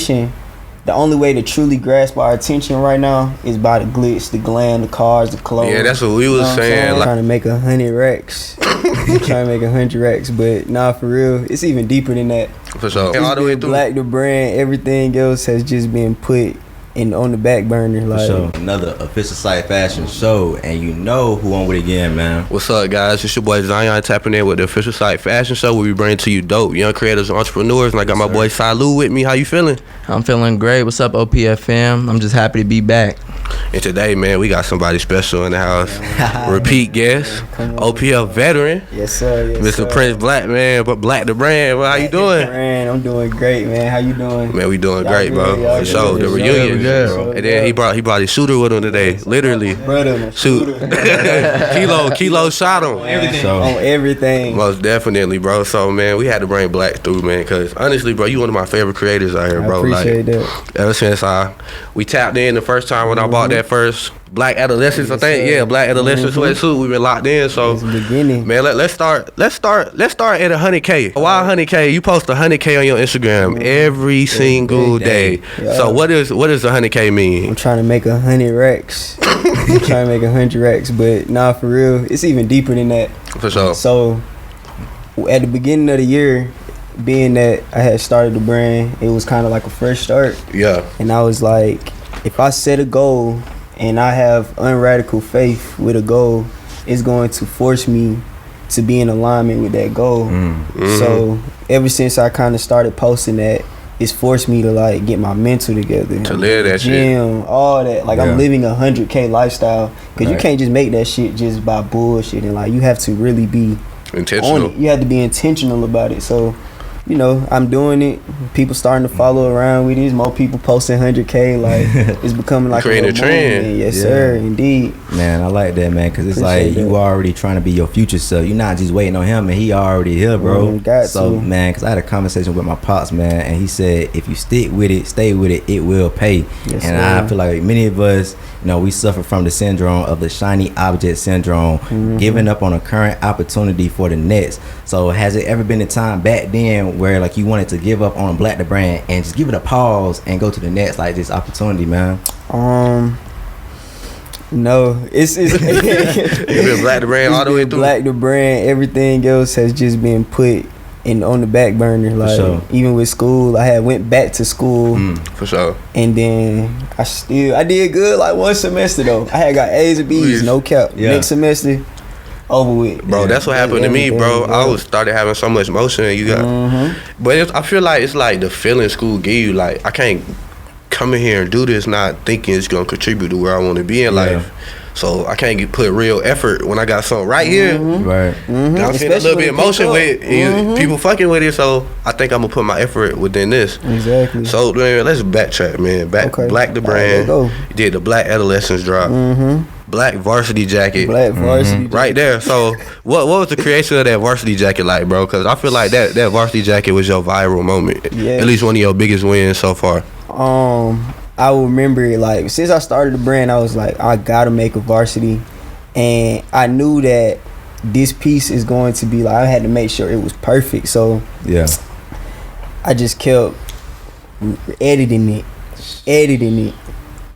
attention, the only way to truly grasp our attention right now is by the glitz, the glam, the cars, the clothes. Yeah, that's what we was saying. Like, trying to make 100 racks. Trying to make 100 racks, but nah, for real, it's even deeper than that. For sure. All the way through. BLAXK the brand, everything else has just been put on the back burner. Like, sure. Another official site fashion show, and you know who on with it again, man. What's up, guys? It's your boy Zion tapping in with the official site fashion show where we bring to you dope young creators and entrepreneurs. And I got my boy Salu with me. How you feeling? I'm feeling great. What's up, OPFM? I'm just happy to be back. And today, man, we got somebody special in the house. Repeat guest, OPF veteran. Yes, sir. Yes, Mr. Sir. Prince Black, man, but BLAXK the brand. Well, how you doing? Man, I'm doing great, man. How you doing? Man, we doing Y'all great, bro. good, For sure. The reunion. And then he brought his shooter with him today. Literally. Brother, Shoot. Kilo shot him. On everything. Most definitely, bro. So, man, we had to bring BLAXK through, man, because honestly, bro, you one of my favorite creators out here, bro. I appreciate that. that. Ever since we tapped in the first time when I bought that first Black Adolescence, I think. Yeah, Black Adolescence sweatsuit. We've been locked in. So, the beginning. man, let's start at 100K. Why 100K? You post 100K on your Instagram every single day. Yeah. So what does 100K mean? I'm trying to make 100 racks. I'm trying to make 100 racks, but nah, for real, it's even deeper than that. For sure. So, at the beginning of the year, being that I had started the brand, it was kind of like a fresh start. Yeah. And I was like, if I set a goal and I have unradical faith with a goal, it's going to force me to be in alignment with that goal. Mm-hmm. So ever since I kind of started posting that, it's forced me to like get my mental together, to live that gym, shit, all that. Like I'm living 100K lifestyle, because you can't just make that shit just by bullshit, and like you have to really be intentional on it. You have to be intentional about it. So, you know, I'm doing it. People starting to follow around with it. More people posting 100K. Like it's becoming like creating a trend. Movement. Yes, sir. Indeed. Man, I like that, man, because it's Appreciate like that. you already trying to be your future self. You're not just waiting on him, and he already here, bro. So, man, because I had a conversation with my pops, man, and he said if you stick with it, stay with it, it will pay. Yes, and I feel like many of us, you know, we suffer from the syndrome of the shiny object syndrome, giving up on a current opportunity for the next. So has it ever been a time back then where like you wanted to give up on BLAXK the brand and just give it a pause and go to the next, like this opportunity, man? No, it's you been BLAXK the brand all the way through. BLAXK the brand. Everything else has just been put on the back burner. Like sure. Even with school, I had went back to school. For sure. And then I did good like one semester though. I had got A's and B's, no cap. Yeah. Next semester, over with. Bro, that's what happened to me, bro. I started having so much motion, and you got. But I feel like it's like the feeling school give you. Like I can't come in here and do this not thinking it's gonna contribute to where I want to be in life. So I can't put real effort when I got something right here. Right. I'm feeling a little bit of emotion with it, people fucking with it. So I think I'm gonna put my effort within this. Exactly. So man, let's backtrack, man. BLAXK the brand. Go. You did the Black Adolescence drop. Black Varsity jacket. Black Varsity. Right there. So what was the creation of that Varsity jacket like, bro? Because I feel like that Varsity jacket was your viral moment. Yeah. At least one of your biggest wins so far. I will remember like since I started the brand, I was like, I gotta make a Varsity, and I knew that this piece is going to be like, I had to make sure it was perfect. So yeah, I just kept editing it.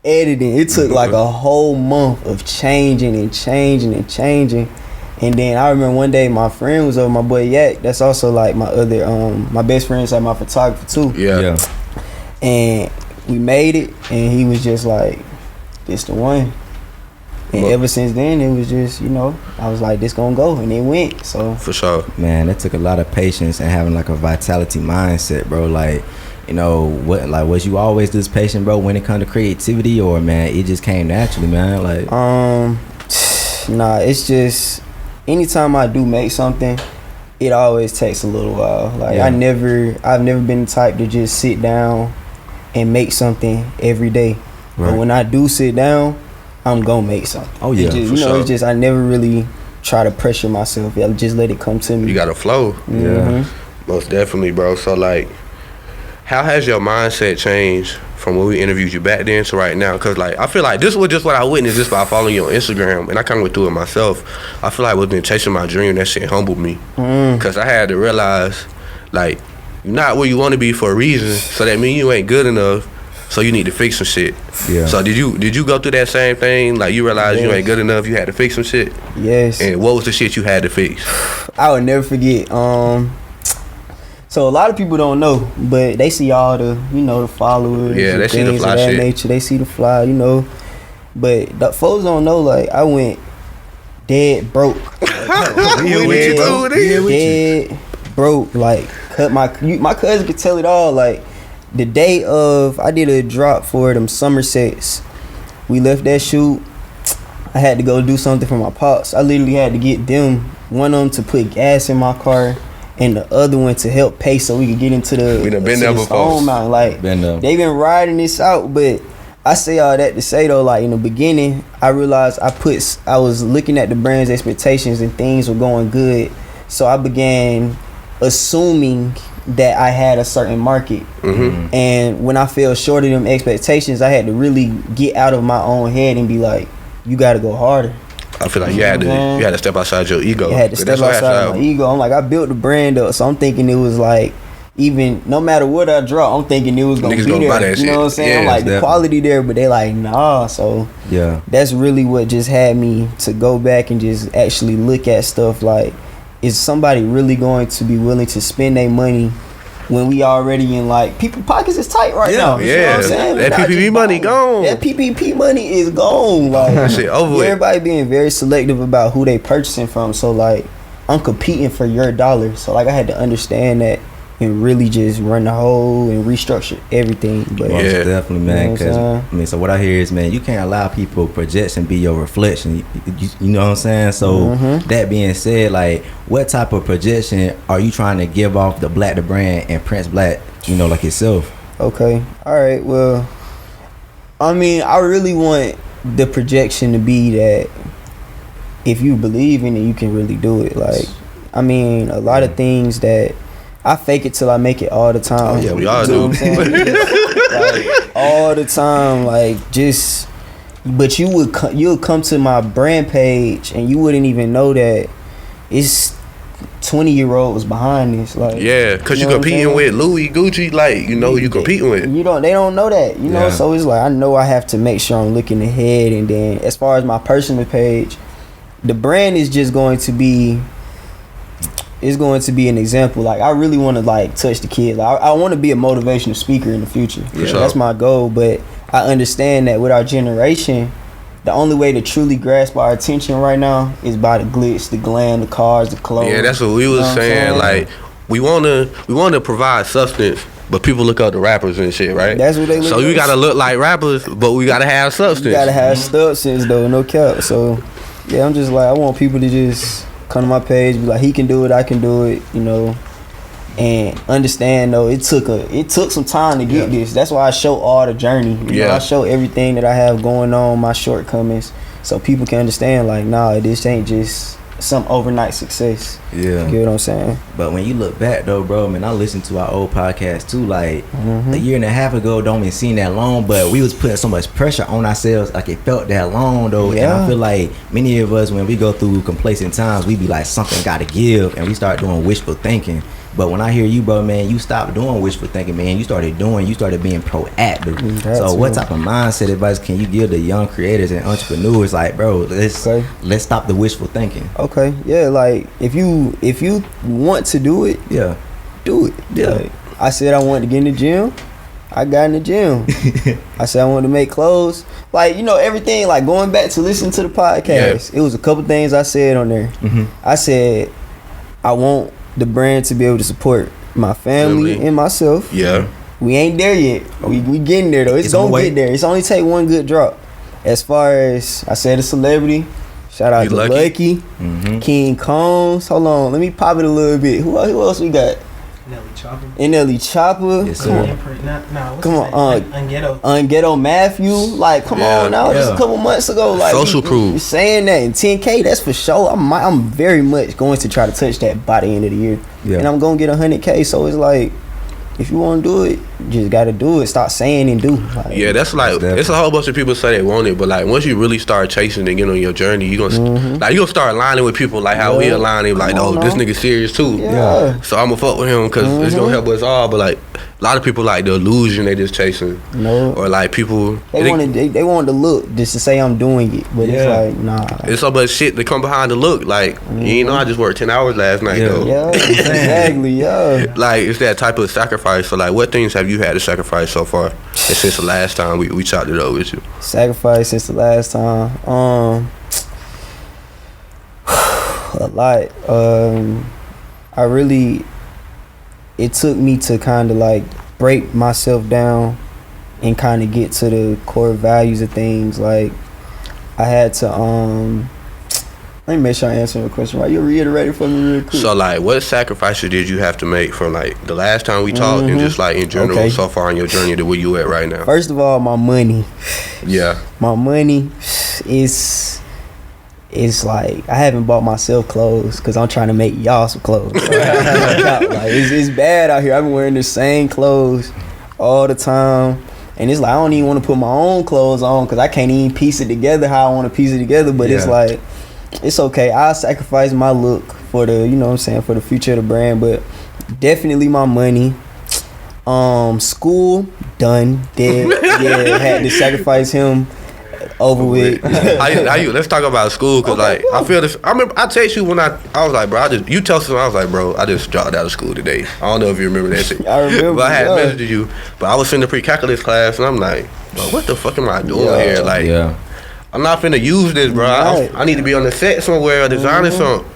It took like a whole month of changing. And then I remember one day my friend was over, my boy Yak, that's also like my other my best friend's like my photographer too. Yeah. And we made it, and he was just like, this the one. And ever since then, it was just, you know, I was like, this gonna go, and it went. So for sure, man, that took a lot of patience and having like a vitality mindset, bro. Like, you know, what, like, was you always this patient, bro, when it comes to creativity, or man, it just came naturally, man? Like, nah, it's just anytime I do make something, it always takes a little while. Like I've never been the type to just sit down and make something every day. But when I do sit down, I'm gonna make something. Oh yeah, it's just I never really try to pressure myself. I just let it come to me. You gotta flow. Yeah, most definitely, bro. So like, how has your mindset changed from when we interviewed you back then to right now? Because like, I feel like this was just what I witnessed just by following you on Instagram, and I kind of went through it myself. I feel like within chasing my dream, that shit humbled me, because I had to realize, like, you're not where you want to be for a reason. So that means you ain't good enough. So you need to fix some shit. Yeah. So did you go through that same thing? Like you realized you ain't good enough, you had to fix some shit? Yes. And what was the shit you had to fix? I would never forget. So a lot of people don't know, but they see all the, the followers. Yeah, they see the fly of that shit. nature. They see the fly, But the folks don't know, like, I went dead broke. Dead broke. Like, cut my cousin could tell it all. Like, the day of, I did a drop for them Somersets. We left that shoot. I had to go do something for my pops. I literally had to get them, one of them to put gas in my car, and the other one to help pay so we could get into the, we done been there before. Stone Mountain. Like, they been riding this out, but I say all that to say though, like in the beginning, I realized I was looking at the brand's expectations and things were going good, so I began assuming that I had a certain market. Mm-hmm. And when I fell short of them expectations, I had to really get out of my own head and be like, you got to go harder. I feel like you had to step outside your ego. You had to step outside my ego. I'm like, I built the brand up, so I'm thinking it was like, even no matter what I draw, I'm thinking it was gonna be there. Buy that you know what I'm saying? I'm like, the quality there, but they like, nah. So yeah, that's really what just had me to go back and just actually look at stuff like, is somebody really going to be willing to spend their money when we already in, like, people pockets is tight right now? Yeah, you know what I'm saying? That PPP money gone. That PPP money is gone. Like, that shit over with. Everybody being very selective about who they purchasing from. So like, I'm competing for your dollar. So like, I had to understand that and really just run the whole and restructure everything. But yeah, definitely, man. Because so what I hear is, man, you can't allow people projection be your reflection. You know what I'm saying? So that being said, like, what type of projection are you trying to give off the Black the brand and Prince Black? Like yourself. Okay, all right. Well, I mean, I really want the projection to be that if you believe in it, you can really do it. Like, I mean, a lot of things that I fake it till I make it all the time. Oh yeah, we all do. Like, all the time, like, just. But you'll come to my brand page and you wouldn't even know that it's 20-year-olds behind this. Like, yeah, cause you competing with Louis, Gucci, like, you competing with. They don't know that, know. So it's like, I know I have to make sure I'm looking ahead. And then as far as my personal page, the brand is just going to be. It's going to be an example. Like, I really want to, like, touch the kids. Like, I want to be a motivational speaker in the future. Yeah. That's my goal. But I understand that with our generation, the only way to truly grasp our attention right now is by the glitz, the glam, the cars, the clothes. Yeah, that's what we was saying. Like, we wanna provide substance, but people look up the rappers and shit, right? That's what they look. So you gotta look like rappers, but we gotta have substance. You gotta have substance though, no cap. So yeah, I'm just like, I want people to just come to my page, be like, he can do it, I can do it, and understand though, it took some time to get this. That's why I show all the journey. You know, I show everything that I have going on, my shortcomings, so people can understand, like, nah, this ain't just some overnight success. Yeah, you get what I'm saying? But when you look back though, bro, man, I listened to our old podcast too, like a year and a half ago, don't even seem that long, but we was putting so much pressure on ourselves, like it felt that long though. And I feel like many of us, when we go through complacent times, we be like, something gotta give, and we start doing wishful thinking. But when I hear you, bro, man, you stopped doing wishful thinking, man. You started being proactive. So what type of mindset advice can you give the young creators and entrepreneurs? Like, bro, let's stop the wishful thinking. Okay, yeah, like, if you want to do it, do it. Yeah. Like, I said I wanted to get in the gym, I got in the gym. I said I wanted to make clothes. Like, everything, like, going back to listen to the podcast, it was a couple things I said on there. I said I want the brand to be able to support my family and myself. Yeah. We ain't there yet. We getting there though. It's gonna get there. It's only take one good drop. As far as I said, a celebrity. Shout out to Lucky. King Combs. Hold on, let me pop it a little bit. Who else we got? Nelly Chopper. Yes, sir. Come on, Unghetto Matthew. Like, come on now. Just a couple months ago, like, Social Proof. Saying that, and 10K, that's for sure. I'm very much going to try to touch that by the end of the year, and I'm gonna get 100K. So it's like, if you want to do it, just gotta do it. Stop saying and do. Like, yeah, that's like it's a whole bunch of people say they want it, but like once you really start chasing and get on your journey, you gonna like you gonna start aligning with people like how we aligning. Like, this nigga serious too. Yeah. So I'ma fuck with him because it's gonna help us all. But like a lot of people like the illusion they just chasing. No. Or like people they want the look just to say I'm doing it, but it's like nah. It's so much shit to come behind the look. Like you know, I just worked 10 hours last night though. Yeah, exactly. Yeah. Like it's that type of sacrifice. So like, what things have you had to sacrifice so far? And since the last time we chopped it up with you. Sacrifice since the last time. A lot. It took me to kind of like break myself down and kind of get to the core values of things. Like I had to let me make sure I answer your question right. You reiterate it for me real quick. So like, what sacrifices did you have to make from like the last time we talked and just like in general so far in your journey to where you at right now? First of all, my money. Yeah. My money is like I haven't bought myself clothes because I'm trying to make y'all some clothes. So like it's bad out here. I've been wearing the same clothes all the time, and it's like I don't even want to put my own clothes on because I can't even piece it together how I want to piece it together. But it's like it's okay. I'll sacrifice my look for the for the future of the brand. But definitely my money. School done dead. Yeah, had to sacrifice him. Over with. How you? Let's talk about school because like I feel this. I remember I text you when I was like, bro, you tell someone I was like, bro, I just dropped out of school today. I don't know if you remember that shit. I remember. But I had messaged you, but I was in the pre-calculus class and I'm like, bro, what the fuck am I doing here? Like, I'm not finna use this, bro. I need to be on the set somewhere or designing something.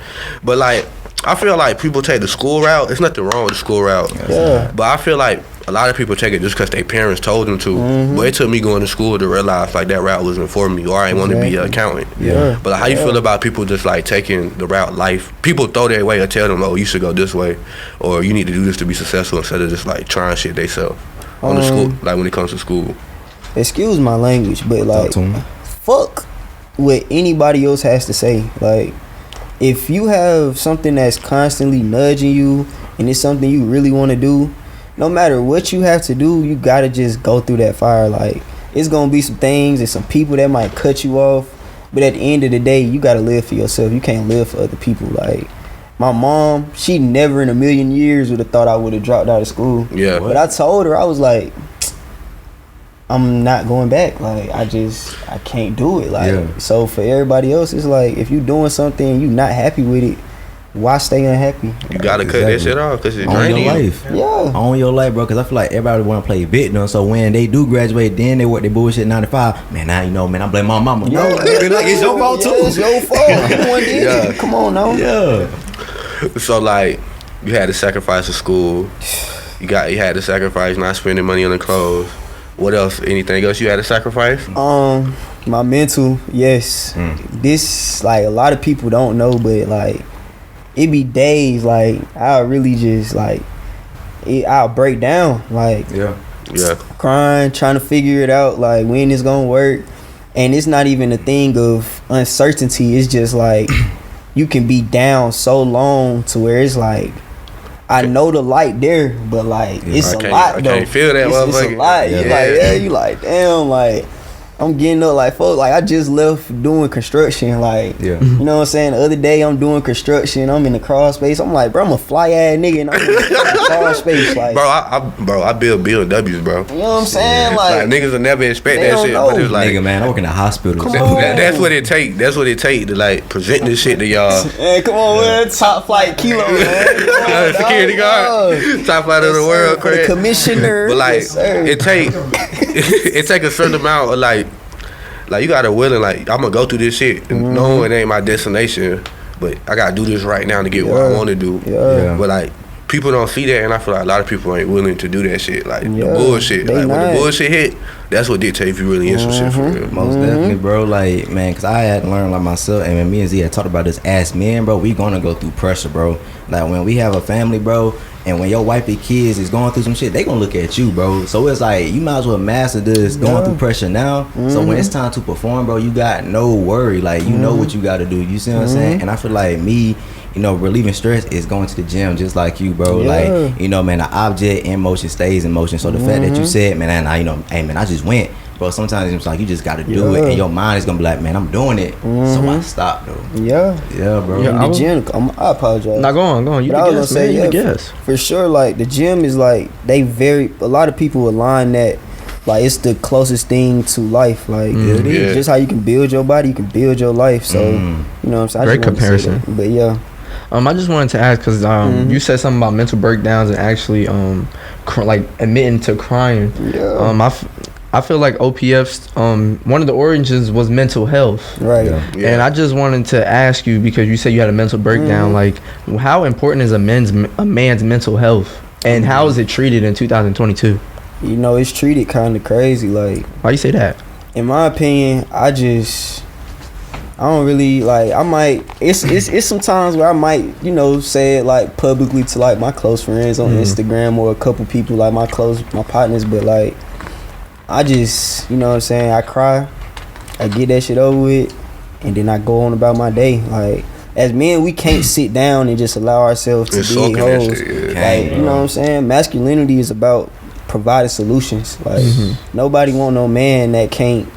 But like, I feel like people take the school route. There's nothing wrong with the school route. Yeah. But I feel like a lot of people take it just because their parents told them to. But it took me going to school to realize like that route wasn't for me, or I didn't want to be an accountant. Yeah. But like, how you feel about people just like taking the route life? People throw their way or tell them, oh, you should go this way, or you need to do this to be successful, instead of just like trying shit themselves on the school, like when it comes to school. Excuse my language, but like, fuck what anybody else has to say. Like, if you have something that's constantly nudging you and it's something you really want to do, no matter what you have to do, you gotta just go through that fire. Like, it's gonna be some things and some people that might cut you off, but at the end of the day, you gotta live for yourself. You can't live for other people. Like, my mom, she never in a million years would have thought I would have dropped out of school. Yeah. But I told her, I was like, I'm not going back. Like, I can't do it. Like, so for everybody else, it's like, if you doing something and you not happy with it, why stay unhappy? You gotta cut that shit off because it's draining your life. Own your life, bro. Because I feel like everybody want to play victim. So when they do graduate, then they work their bullshit 9 to 5. Man, now you know, man, I blame my mama. No, like, it's your fault too. It's your fault. Come on now. Yeah. So like, you had to sacrifice of school. You had to sacrifice not spending money on the clothes. What else? Anything else you had to sacrifice? My mental. Yes. This, like, a lot of people don't know, but like, it be days like I'll really just like I'll break down, like crying, trying to figure it out, like when it's gonna work. And it's not even a thing of uncertainty. It's just like you can be down so long to where it's like I know the light there, but like it's a lot though. I can't feel that motherfucker. It's a lot. You like damn, like I'm getting up like fuck, like I just left doing construction, like you know what I'm saying. The other day I'm doing construction, I'm in the crawl space. I'm like, bro, I'm a fly ass nigga and I'm in the crawl space, like I build BLWs, bro. You know what I'm saying? Like niggas will never expect that shit, but it's like, nigga, man, I work in a hospital. That's what it take. That's what it take to like present this shit to y'all. Hey, come on, man, top flight kilo, man. Security guard, top flight of the world, the commissioner. But like, it take a certain amount of like you gotta willing, like, I'm gonna go through this shit and knowing it ain't my destination, but I gotta do this right now to get what I want to do. But like, people don't see that, and I feel like a lot of people ain't willing to do that shit. Like the bullshit, like when the bullshit hit, that's what dictates if you really in some shit for real. Most definitely, bro. Like, man, because I had to learn like myself, and when me and Z had talked about this as men, bro, we gonna go through pressure, bro. Like when we have a family, bro, and when your wifey kids is going through some shit, they gonna look at you, bro. So it's like, you might as well master this going through pressure now. So when it's time to perform, bro, you got no worry. Like, you know what you gotta do. You see what I'm saying? And I feel like me relieving stress is going to the gym, just like you, bro. Yeah. Like, man, the object in motion stays in motion. So the fact that you said, man, hey, man, I just went. Bro, sometimes it's like you just got to do it, and your mind is gonna be like, man, I'm doing it, so I stop though. Yeah, bro. Yeah, the gym. I apologize. Now go on. You can guess, man. You guess. For sure. Like the gym is like a lot of people align that like it's the closest thing to life. Like it is just how you can build your body, you can build your life. So you know what I'm saying. Great comparison. But yeah. I just wanted to ask because you said something about mental breakdowns and actually like admitting to crying. Yeah. I feel like OPF's one of the origins was mental health. Right. Yeah. And I just wanted to ask you, because you said you had a mental breakdown, like how important is a man's mental health, and how is it treated in 2022? It's treated kind of crazy. Like, why you say that? In my opinion, I don't really like. I might. It's sometimes where I might, say it like publicly to like my close friends on Instagram or a couple people like my partners. But like, I just, you know what I'm saying. I cry, I get that shit over with, and then I go on about my day. Like, as men, we can't sit down and just allow ourselves to be hoes. Like, you know what I'm saying. Masculinity is about providing solutions. Like, nobody want no man that can't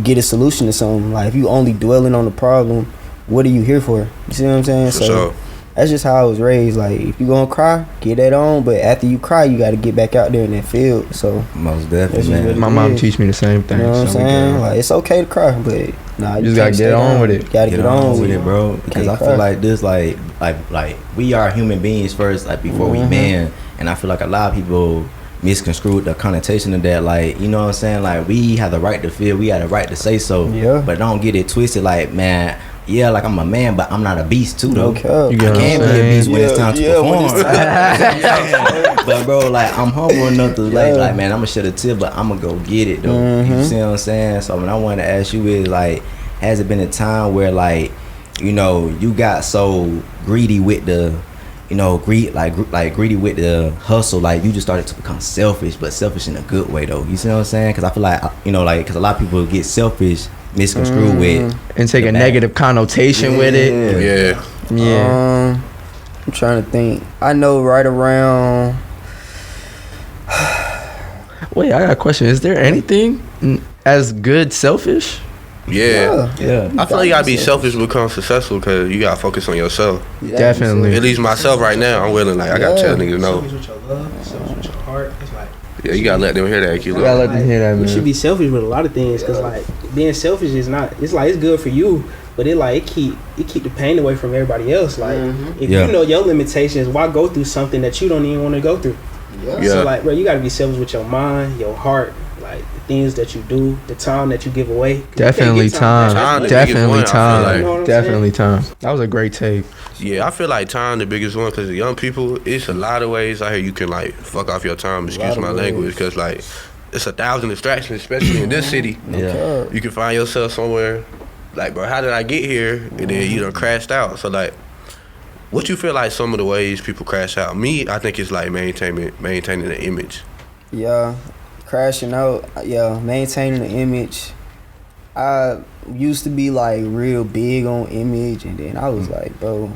get a solution to something. Like, if you only dwelling on the problem, what are you here for? You see what I'm saying? For sure. That's just how I was raised. Like, if you gonna cry, get that on. But after you cry, you got to get back out there in that field. So most definitely, man. My mom teach me the same thing. You know what I'm saying? Like, it's okay to cry, but you just gotta get on with it. Gotta get on with it, bro. Because I feel like this, like we are human beings first, like before we man. And I feel like a lot of people misconstrued the connotation of that. Like, you know what I'm saying? Like, we have the right to feel, we have the right to say so. Yeah. But don't get it twisted. Like, man. Yeah, like I'm a man, but I'm not a beast too, though. Okay. I can be a beast when it's time to perform. But bro, like I'm humble enough to like man, I'm gonna shed a tear, but I'm gonna go get it though. You see what I'm saying? So when I want to ask you is like, has it been a time where like, you got so greedy with the, greedy with the hustle, like you just started to become selfish, but selfish in a good way though. You see what I'm saying? Because I feel like because a lot of people get selfish, misconstrued with, and take a negative connotation with it. Yeah. I'm trying to think. I know right around. Wait, I got a question. Is there anything as good selfish? Yeah. Yeah. I feel like you gotta be selfish to become successful, because you gotta focus on yourself. Definitely. At least myself right now, I'm willing. Like, I gotta tell niggas no. Selfish with your love, selfish with your heart. It's like, Yeah, you gotta let them hear that, Kilo. You gotta let them hear that, man. you should be selfish with a lot of things, because like being selfish is not. It's like it's good for you, but it keep the pain away from everybody else. Like if you know your limitations, why go through something that you don't even want to go through? So like, bro, you gotta be selfish with your mind, your heart, like the things that you do, the time that you give away. Definitely time. Definitely time. Like, Definitely time. That was a great take. Yeah, I feel like time the biggest one, because the young people, it's a lot of ways out here you can like fuck off your time, excuse my language, because like it's 1,000 distractions, especially in this city. Yeah. You can find yourself somewhere like, bro, how did I get here? And then you done crashed out. So like, what you feel like some of the ways people crash out? Me, I think it's like maintaining the image. Yeah, crashing out. Yeah, maintaining the image. I used to be like real big on image, and then I was like, bro,